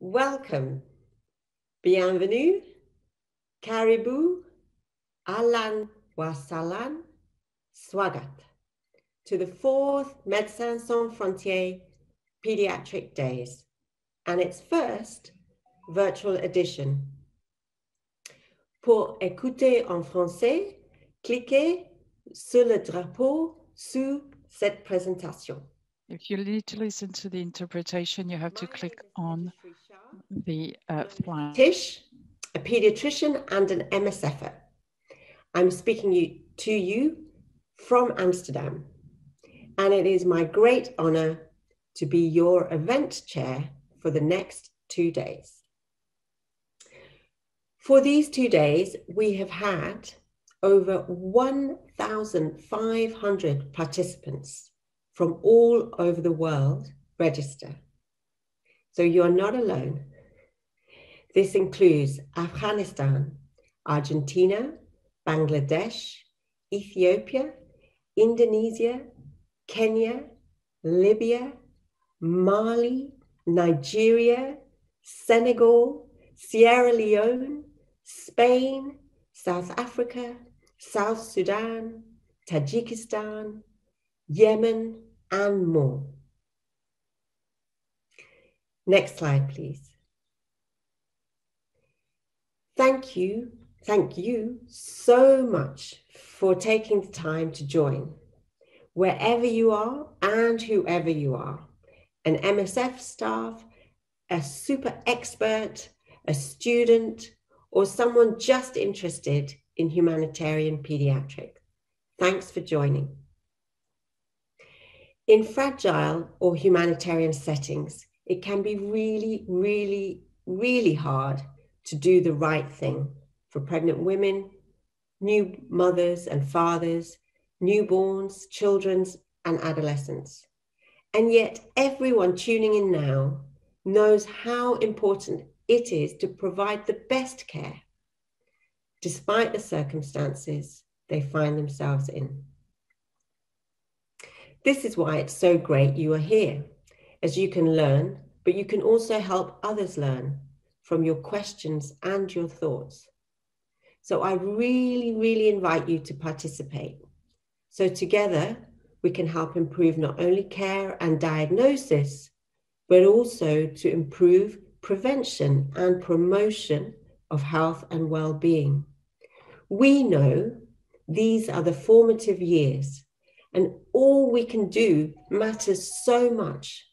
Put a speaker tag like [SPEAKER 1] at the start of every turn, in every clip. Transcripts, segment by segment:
[SPEAKER 1] Welcome, bienvenue, caribou, ahlan wa sahlan, swagat to the 4th Médecins Sans Frontières Paediatric Days and its first virtual edition. Pour écouter en français, cliquez sur le drapeau sous cette présentation.
[SPEAKER 2] If you need to listen to the interpretation, you have to click on the flag.
[SPEAKER 1] Tish, a pediatrician and an MSFer. I'm speaking to you from Amsterdam, and it is my great honor to be your event chair for the next 2 days. For these 2 days, we have had over 1,500 participants from all over the world register. So you're not alone. This includes Afghanistan, Argentina, Bangladesh, Ethiopia, Indonesia, Kenya, Libya, Mali, Nigeria, Senegal, Sierra Leone, Spain, South Africa, South Sudan, Tajikistan, Yemen, and more. Next slide, please. Thank you so much for taking the time to join. Wherever you are and whoever you are, an MSF staff, a super expert, a student, or someone just interested in humanitarian pediatrics. Thanks for joining. In fragile or humanitarian settings, it can be really hard to do the right thing for pregnant women, new mothers and fathers, newborns, children, and adolescents. And yet everyone tuning in now knows how important it is to provide the best care, despite the circumstances they find themselves in. This is why it's so great you are here, as you can learn, but you can also help others learn from your questions and your thoughts. So I really invite you to participate. So together we can help improve not only care and diagnosis, but also to improve prevention and promotion of health and well-being. We know these are the formative years, and all we can do matters so much.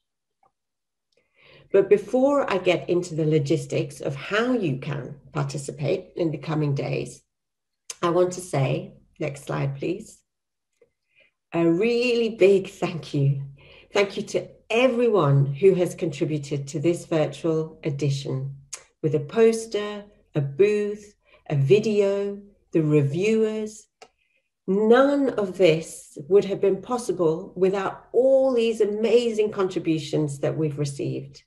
[SPEAKER 1] But before I get into the logistics of how you can participate in the coming days, I want to say, next slide, please, a really big thank you. Thank you to everyone who has contributed to this virtual edition with a poster, a booth, a video, the reviewers. None of this would have been possible without all these amazing contributions that we've received.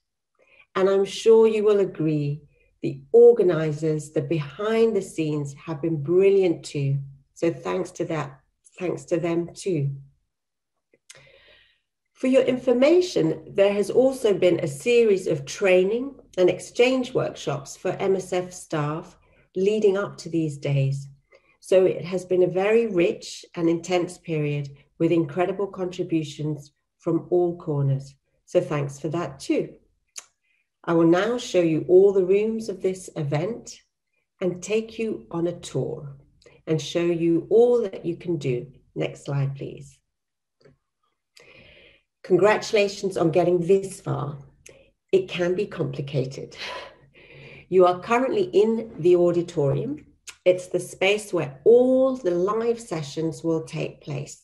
[SPEAKER 1] And I'm sure you will agree, the organizers, the behind the scenes have been brilliant too. So thanks to them too. For your information, there has also been a series of training and exchange workshops for MSF staff leading up to these days. So it has been a very rich and intense period with incredible contributions from all corners. So thanks for that too. I will now show you all the rooms of this event and take you on a tour and show you all that you can do. Next slide, please. Congratulations on getting this far. It can be complicated. You are currently in the auditorium. It's the space where all the live sessions will take place.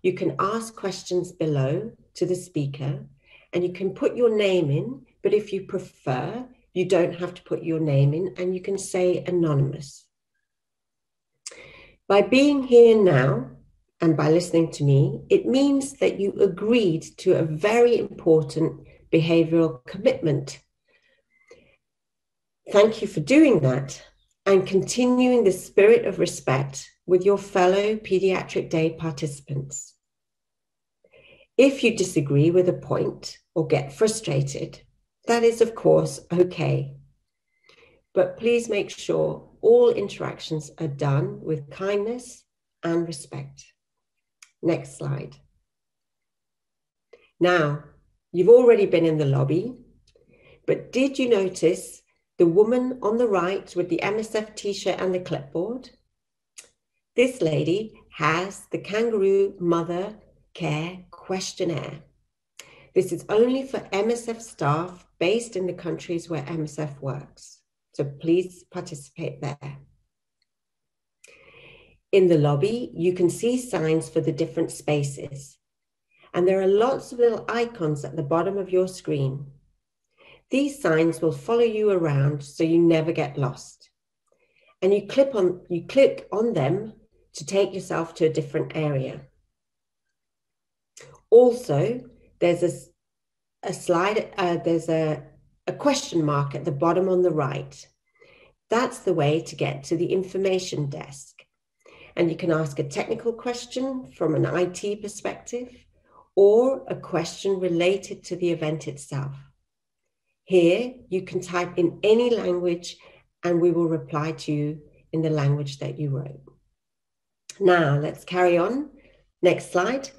[SPEAKER 1] You can ask questions below to the speaker, and you can put your name in, but if you prefer, you don't have to put your name in, and you can say anonymous. By being here now, and by listening to me, it means that you agreed to a very important behavioral commitment. Thank you for doing that and continuing the spirit of respect with your fellow Paediatric Day participants. If you disagree with a point or get frustrated, that is, of course, okay. But please make sure all interactions are done with kindness and respect. Next slide. Now, you've already been in the lobby, but did you notice the woman on the right with the MSF t-shirt and the clipboard? This lady has the Kangaroo Mother Care Questionnaire. This is only for MSF staff based in the countries where MSF works. So please participate there. In the lobby, you can see signs for the different spaces. And there are lots of little icons at the bottom of your screen. These signs will follow you around so you never get lost. And you click on them to take yourself to a different area. Also, there's a slide, there's a question mark at the bottom on the right. That's the way to get to the information desk. And you can ask a technical question from an IT perspective or a question related to the event itself. Here, you can type in any language and we will reply to you in the language that you wrote. Now, let's carry on. Next slide.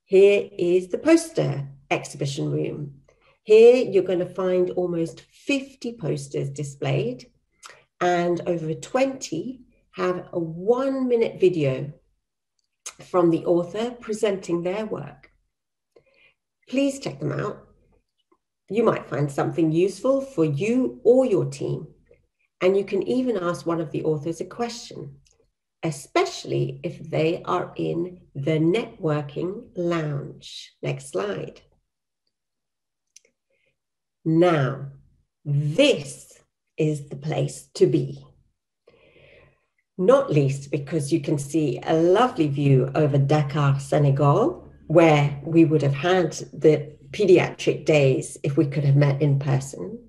[SPEAKER 1] Here is the poster exhibition room. Here, you're going to find almost 50 posters displayed, and over 20 have a 1-minute video from the author presenting their work. Please check them out. You might find something useful for you or your team, and you can even ask one of the authors a question, especially if they are in the networking lounge. Next slide. Now, this is the place to be. Not least because you can see a lovely view over Dakar, Senegal, where we would have had the Paediatric Days if we could have met in person.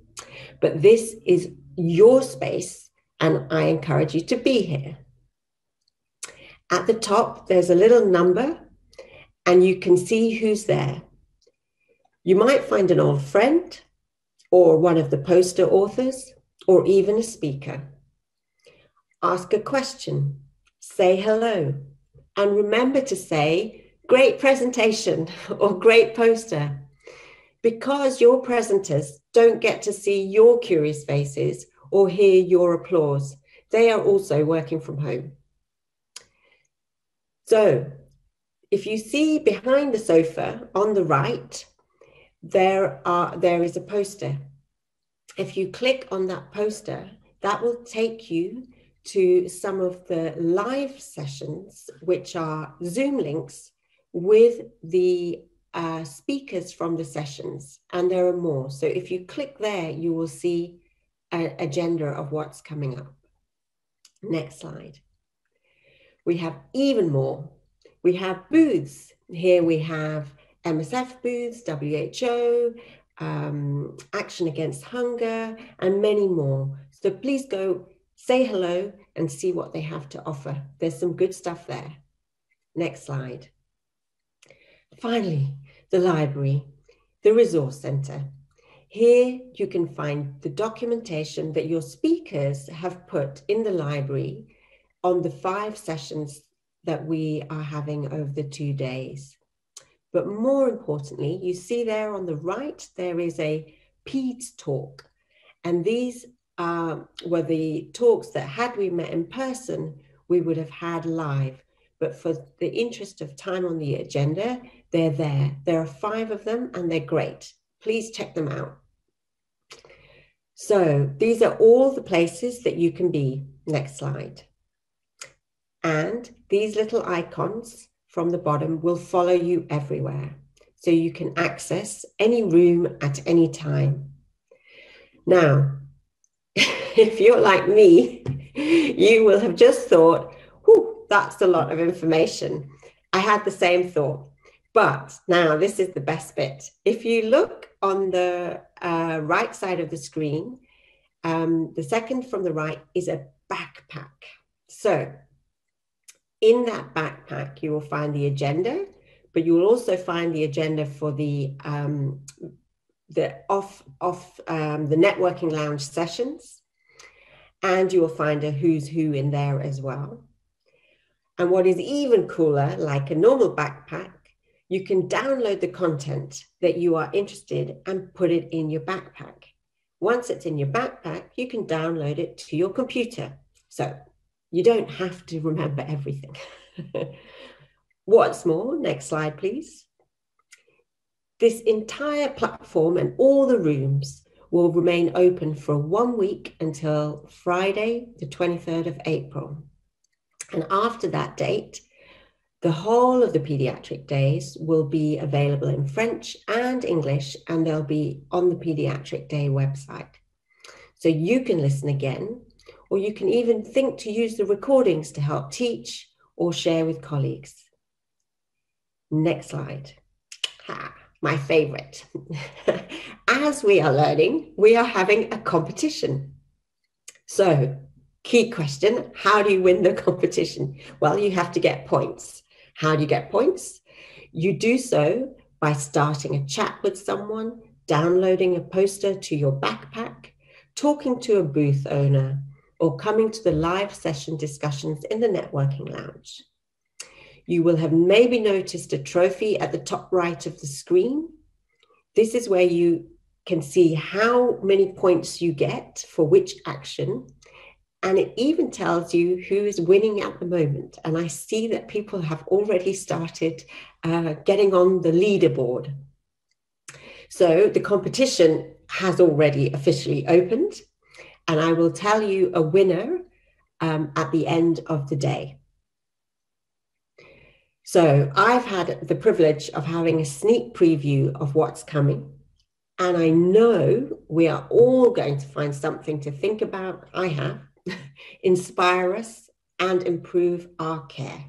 [SPEAKER 1] But this is your space, and I encourage you to be here. At the top, there's a little number, and you can see who's there. You might find an old friend, or one of the poster authors, or even a speaker. Ask a question, say hello, and remember to say, great presentation or great poster, because your presenters don't get to see your curious faces or hear your applause. They are also working from home. So if you see behind the sofa on the right, there is a poster. If you click on that poster, that will take you to some of the live sessions, which are Zoom links with the speakers from the sessions, and there are more. So if you click there, you will see an agenda of what's coming up. Next slide. We have even more. We have booths. Here we have MSF booths, WHO, Action Against Hunger, and many more. So please go say hello and see what they have to offer. There's some good stuff there. Next slide. Finally, the library, the resource center. Here you can find the documentation that your speakers have put in the library on the 5 sessions that we are having over the 2 days. But more importantly, you see there on the right, there is a PEDS talk. And these were the talks that had we met in person, we would have had live. But for the interest of time on the agenda, they're there. There are 5 of them and they're great. Please check them out. So these are all the places that you can be. Next slide. And these little icons from the bottom will follow you everywhere. So you can access any room at any time. Now, if you're like me, you will have just thought, whew, that's a lot of information. I had the same thought. But now this is the best bit. If you look on the right side of the screen, the second from the right is a backpack. So in that backpack, you will find the agenda, but you will also find the agenda for the the the networking lounge sessions, and you will find a who's who in there as well. And what is even cooler, like a normal backpack, you can download the content that you are interested and put it in your backpack. Once it's in your backpack, you can download it to your computer. So you don't have to remember everything. What's more, next slide, please. This entire platform and all the rooms will remain open for 1 week until Friday, the 23rd of April. And after that date, the whole of the Paediatric Days will be available in French and English, and they'll be on the Paediatric Day website. So you can listen again, or you can even think to use the recordings to help teach or share with colleagues. Next slide. My favorite. As we are learning, we are having a competition. So, key question, how do you win the competition? Well, you have to get points. How do you get points? You do so by starting a chat with someone, downloading a poster to your backpack, talking to a booth owner, or coming to the live session discussions in the networking lounge. You will have maybe noticed a trophy at the top right of the screen. This is where you can see how many points you get for which action. And it even tells you who is winning at the moment. And I see that people have already started getting on the leaderboard. So the competition has already officially opened. And I will tell you a winner at the end of the day. So I've had the privilege of having a sneak preview of what's coming. And I know we are all going to find something to think about. I have. Inspire us and improve our care.